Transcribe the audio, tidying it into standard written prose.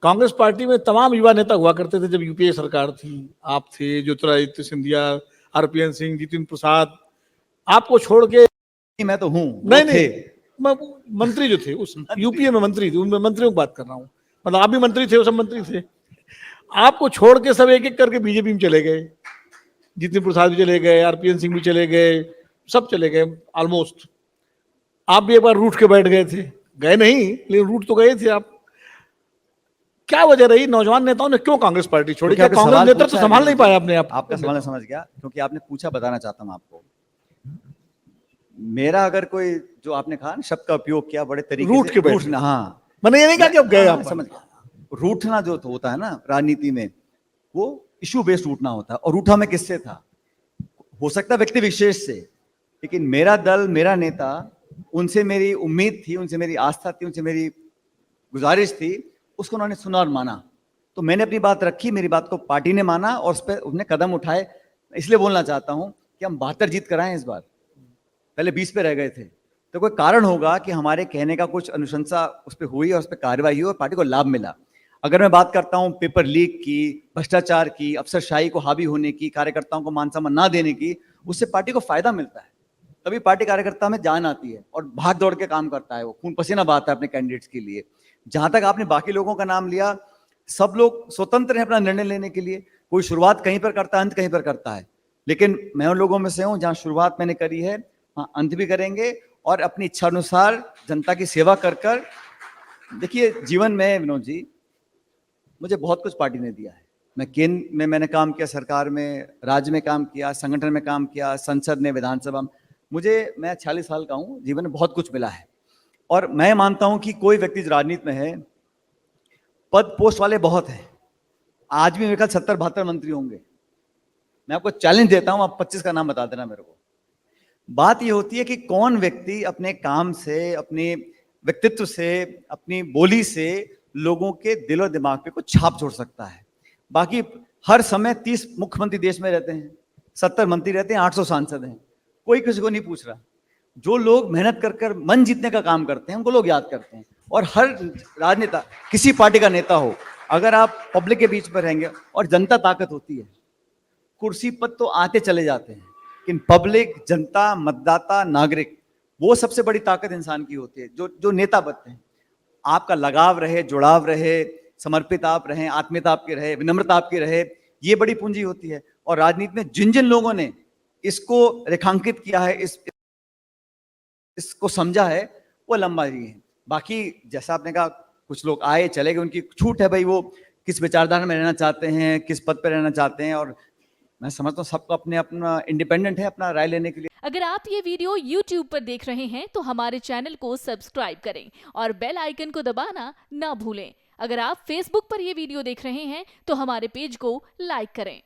Congress party में तमाम युवा नेता हुआ करते थे जब यूपीए सरकार थी। आप थे, ज्योतिरादित्य सिंधिया, आरपीएन सिंह, जितिन प्रसाद। आपको छोड़ के मैं तो हूँ, नहीं नहीं, मैं मंत्री जो थे उस यूपीए में मंत्री थे, उनमें मंत्रियों की बात कर रहा हूँ। मतलब आप भी मंत्री थे, वो सब मंत्री थे। आपको छोड़ के सब एक एक करके बीजेपी में चले गए। जितिन प्रसाद भी चले गए, आरपीएन सिंह भी चले गए, सब चले गए ऑलमोस्ट। आप भी एक बार रूठ के बैठ गए थे, गए नहीं लेकिन रूठ तो गए थे आप। क्या वजह रही, नौजवान नेताओं ने क्यों कांग्रेस पार्टी छोड़ी? क्या कांग्रेस नेतृत्व तो संभाल नहीं पाया अपने आप? आपका सवाल समझ गया, क्योंकि आपने पूछा, बताना चाहता हूं आपको। मेरा अगर कोई, जो आपने कहा ना शब्द का उपयोग किया बड़े तरीके रूठ के रूठना, हाँ, मैंने ये नहीं कहा कि अब गए आप, समझ गया। रूठना जो होता है ना राजनीति में, वो इशू बेस्ड रूठना होता है। और रूठा मैं किससे था? हो सकता है व्यक्ति विशेष से, लेकिन मेरा दल, मेरा नेता, उनसे मेरी उम्मीद थी, उनसे मेरी आस्था थी, उनसे मेरी गुजारिश थी, उसको उन्होंने सुना और माना। तो मैंने अपनी बात रखी, मेरी बात को पार्टी ने माना और उस पर उन्होंने कदम उठाए। इसलिए बोलना चाहता हूं कि हम 72 जीत कराएं इस बार, पहले 20 पे रह गए थे। तो कोई कारण होगा कि हमारे कहने का कुछ अनुशंसा उस पर हुई और उस पर कार्रवाई हुई और पार्टी को लाभ मिला। अगर मैं बात करता हूं पेपर लीक की, भ्रष्टाचार की, अफसरशाही को हावी होने की, कार्यकर्ताओं को मान सम्मान ना देने की, उससे पार्टी को फायदा मिलता है। तभी पार्टी कार्यकर्ता में जान आती है और भाग दौड़ के काम करता है, वो खून पसीना बहाता है अपने कैंडिडेट्स के लिए। जहां तक आपने बाकी लोगों का नाम लिया, सब लोग स्वतंत्र हैं अपना निर्णय लेने के लिए। कोई शुरुआत कहीं पर करता है, अंत कहीं पर करता है, लेकिन मैं उन लोगों में से हूं जहां शुरुआत मैंने करी है, हाँ, अंत भी करेंगे और अपनी इच्छा अनुसार जनता की सेवा कर कर। देखिए, जीवन में विनोद जी, मुझे बहुत कुछ पार्टी ने दिया है। मैं केंद्र में मैंने काम किया, सरकार में, राज्य में काम किया, संगठन में काम किया, संसद में, विधानसभा में। मैं 46 साल का हूँ, जीवन में बहुत कुछ मिला है। और मैं मानता हूं कि कोई व्यक्ति जो राजनीति में है, पद पोस्ट वाले बहुत हैं। आज भी मेरे ख्याल 70-72 मंत्री होंगे। मैं आपको चैलेंज देता हूं, आप 25 का नाम बता देना मेरे को। बात ये होती है कि कौन व्यक्ति अपने काम से, अपने व्यक्तित्व से, अपनी बोली से लोगों के दिल और दिमाग पे कुछ छाप छोड़ सकता है। बाकी हर समय 30 मुख्यमंत्री देश में रहते हैं, 70 मंत्री रहते हैं, 800 सांसद हैं, कोई किसी को नहीं पूछ रहा। जो लोग मेहनत कर कर मन जीतने का काम करते हैं, उनको लोग याद करते हैं। और हर राजनेता, किसी पार्टी का नेता हो, अगर आप पब्लिक के बीच में रहेंगे, और जनता ताकत होती है, कुर्सी पर तो आते चले जाते हैं, लेकिन पब्लिक, जनता, मतदाता, नागरिक, वो सबसे बड़ी ताकत इंसान की होती है। जो नेता बनते हैं, आपका लगाव रहे, जुड़ाव रहे, समर्पित आप रहे, आत्मीयता आपकी रहे, विनम्रता आपकी रहे, ये बड़ी पूंजी होती है। और राजनीति में जिन जिन लोगों ने इसको रेखांकित किया है, इसको समझा है, वो लंबा जी है। बाकी जैसा आपने कहा, कुछ लोग आए चले गए, उनकी छूट है भाई, वो किस विचारधारा में रहना चाहते हैं, किस पद पर रहना चाहते हैं। और मैं समझता हूँ सबको अपने अपना इंडिपेंडेंट है अपना राय लेने के लिए। अगर आप ये वीडियो YouTube पर देख रहे हैं तो हमारे चैनल को सब्सक्राइब करें और बेल आइकन को दबाना ना भूलें। अगर आप Facebook पर ये वीडियो देख रहे हैं तो हमारे पेज को लाइक करें।